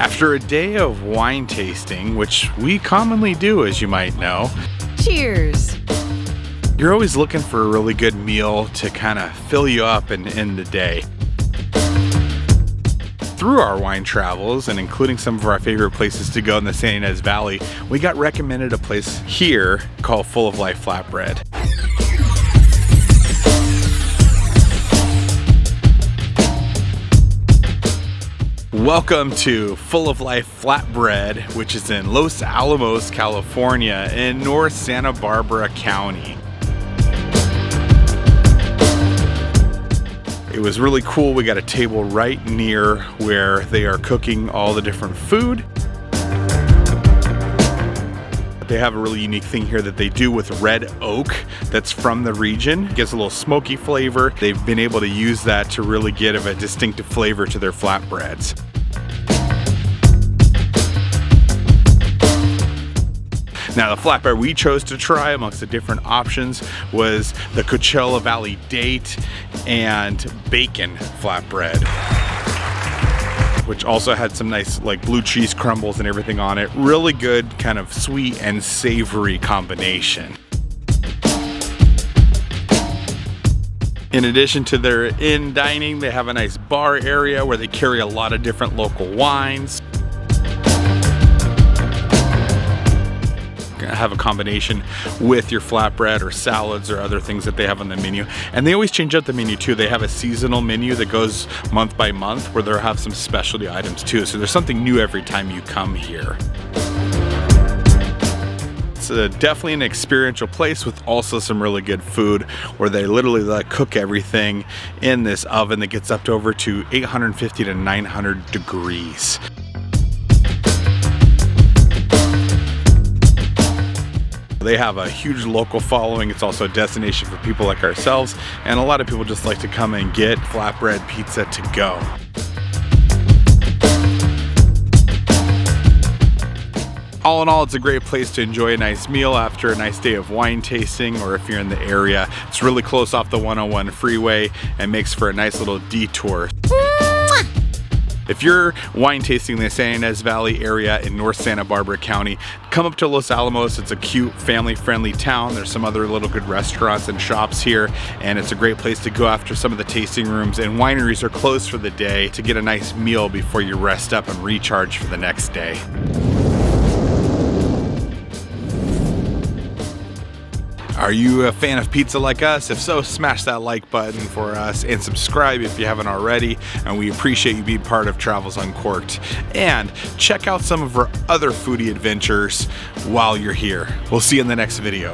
After a day of wine tasting, which we commonly do, as you might know, Cheers! You're always looking for a really good meal to kind of fill you up and end the day. Through our wine travels, and including some of our favorite places to go in the Santa Ynez Valley, we got recommended a place here called Full of Life Flatbread. Welcome to Full of Life Flatbread, which is in Los Alamos, California, in North Santa Barbara County. It was really cool. We got a table right near where they are cooking all the different food. They have a really unique thing here that they do with red oak that's from the region. It gives a little smoky flavor. They've been able to use that to really give a distinctive flavor to their flatbreads. Now, the flatbread we chose to try amongst the different options was the Coachella Valley Date and Bacon Flatbread, which also had some nice blue cheese crumbles and everything on it. Really good kind of sweet and savory combination. In addition to their in dining, they have a nice bar area where they carry a lot of different local wines. Have a combination with your flatbread or salads or other things that they have on the menu. And they always change up the menu too. They have a seasonal menu that goes month by month where they'll have some specialty items too. So there's something new every time you come here. It's definitely an experiential place with also some really good food where they literally cook everything in this oven that gets up to over to 850 to 900 degrees. They have a huge local following. It's also a destination for people like ourselves, and a lot of people just like to come and get flatbread pizza to go. All in all, it's a great place to enjoy a nice meal after a nice day of wine tasting, or if you're in the area. It's really close off the 101 freeway and makes for a nice little detour. If you're wine tasting in the Santa Ynez Valley area in North Santa Barbara County, come up to Los Alamos. It's a cute, family-friendly town. There's some other little good restaurants and shops here, and it's a great place to go after some of the tasting rooms. And wineries are closed for the day to get a nice meal before you rest up and recharge for the next day. Are you a fan of pizza like us? If so, smash that like button for us and subscribe if you haven't already. And we appreciate you being part of Travels Uncorked. And check out some of our other foodie adventures while you're here. We'll see you in the next video.